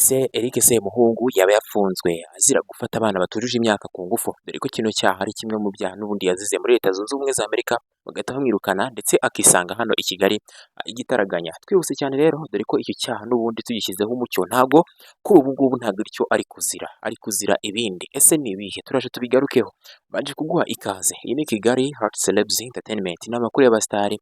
Ese Eric Semuhungu yaba yafunzwe azira gufata abana batujuje imyaka ku ngufu, dore ko kino cyaha ari kimwe mu byaha n'ubundi yazize muri Leta Zunze Ubumwe za Amerika, bagahita bamwirukana ndetse akisanga hano i Kigali igitaraganya. Twihuse cyane rero, dore ko icyo cyaha n'ubundi tugishyizeho umucyo, ntago kuri ubu ngubu ntabwo aricyo ari kuzira ibindi. Ese ni ibihe? Turaje tubigarukeho. Baje kuguha ikaze. Iyi ni Kigali Heart Celebs Entertainment, ni amakuru y'abasitari.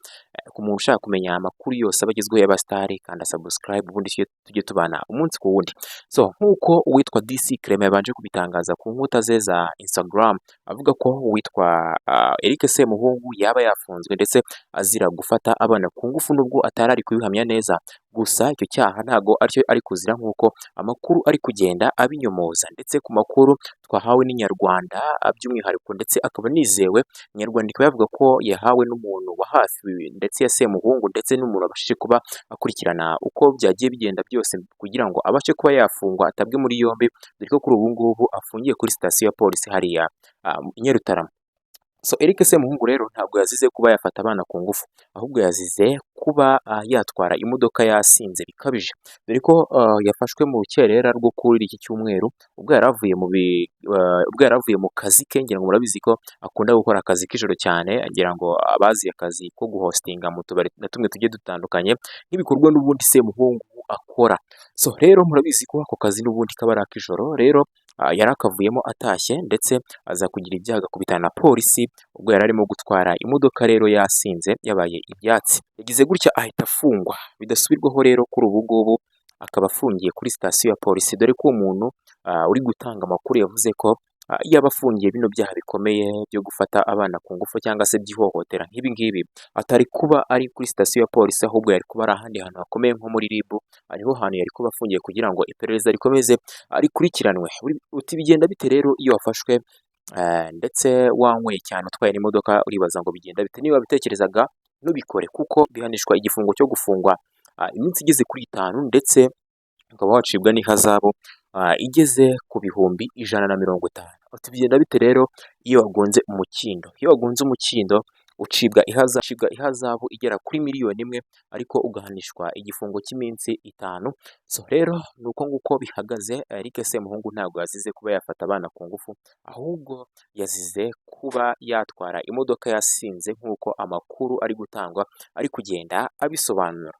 Ku muntu ushaka kumenya amakuru yose abagezweho y'abasitari, kanda subscribe ubundi tujye tubana umunsi ku wundi. So nk'uko uwitwa DC Clement yabanje kubitangaza ku nkuta ze za Instagram, avuga ko uwitwa Eric Semuhungu yaba yafunzwe ndetse azira gufata abana ku ngufu, nubwo atari ari kubihamya neza. Gusa icyo cyaha ntago aricyo ari kuzira nk'uko amakuru ari kugenda abinyomoza, ndetse ku makuru twahawe n'Inyarwanda by'umwihariko, ndetse akaba nizewe. Inyarwanda ikaba yavuga ko yahawe n'umuntu wa hafi ndetse ya Semuhungu, ndetse n'umuntu wabashije kuba akurikirana uko byagiye bigenda byose kugira ngo abashe kuba yafungwa atabwe muri yombi, dore ko kuri ubu ngubu afungiye kuri sitasiyo ya polisi hariya i Nyarutarama. So Eric Semuhungu rero ntabwo yazize kuba yafata abana ku ngufu, ahubwo yazize kuba yatwara imodoka yasinze bikabije, dore ko yafashwe mu rukerera rwo kuri iki cyumweru, ubwo yaravuye mu kazi ke. Ngira ngo murabizi ko akunda gukora akazi k'ijoro cyane, agira ngo abazi akazi ko guhostinga mu tubari na tumwe tugiye dutandukanye, nk'ibikorwa n'ubundi Semuhungu akora. So rero murabizi ko ako kazi n'ubundi kaba ari ak'ijoro. Rero yari akavuyemo atashye, ndetse aza kugira ibyaha agakubitana na polisi ubwo yari arimo gutwara imodoka rero yasinze yabaye ibyatsi. Yagize gutya ahita afungwa bidasubirwaho. Rero kuri ubu ngubu akaba afungiye kuri sitasiyo ya polisi, dore ko umuntu uri gutanga amakuru yavuze ko yaba afungiye bino byaha bikomeye byo gufata abana ku ngufu cyangwa se by'ihohotera nk'ibi ngibi, atari kuba ari kuri sitasiyo ya polisi, ahubwo yari kuba ari ahandi hantu hakomeye nko muri RIB. Ariho hantu yari kuba afungiye kugira ngo iperereza rikomeze rikurikiranwe. Uti bigenda bite rero iyo wafashwe ndetse wanyweye cyane utwaye n'imodoka? Uribaza ngo bigenda bite? Niba bitekerezaga ntubikore, kuko bihanishwa igifungo cyo gufungwa iminsi igeze kuri 5, ndetse ukaba wacibwa n'ihazabu igeze ku bihumbi 150. Uti bigenda bite rero iyo wagonze umukindo? Iyo wagonze umukindo ucibwa ihazabu igera kuri 1,000,000, ariko ugahanishwa igifungo cy'iminsi 5. So rero ni uko nguko bihagaze. Eric Semuhungu ntabwo yazize kuba yafata abana ku ngufu, ahubwo yazize kuba yatwara imodoka yasinze, nk'uko amakuru ari gutangwa ari kugenda abisobanura.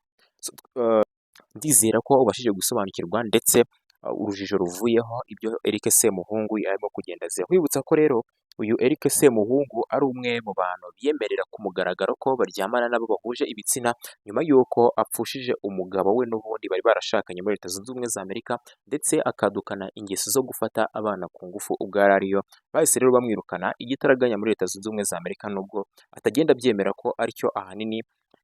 Ndizera ko ubashije gusobanukirwa, ndetse urujijo ruvuyeho ibyo Eric Semuhungu arimo kugenda azira. Nkwibutsa ko rero uyu Eric Semuhungu ari umwe mu bantu biyemerera ku mugaragaro ko baryamana nabo bahuje ibitsina, nyuma y'uko apfushije umugabo we n'ubundi bari barashakanye muri Leta Zunze Ubumwe za Amerika, ndetse akadukana ingeso zo gufata abana ku ngufu ubwo yari ariyo. Bahise rero bamwirukana igitaraganya muri Leta Zunze Ubumwe za Amerika, nubwo atagenda abyemera ko aricyo ahanini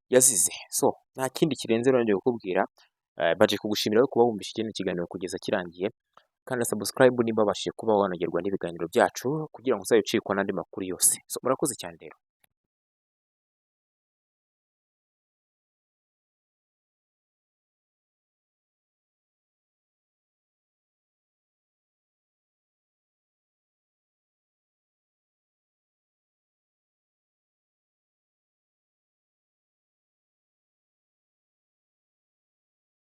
yazize. So nta kindi kirenze rero kukubwira. Baje kugushimira kuba wumvise iki kiganiro kugeza kirangiye, kandi subscribe niba babashije kuba wanogerwa n'ibiganiro byacu, kugira ngo uzayicikwa n'andi makuru yose. So murakoze cyane rero.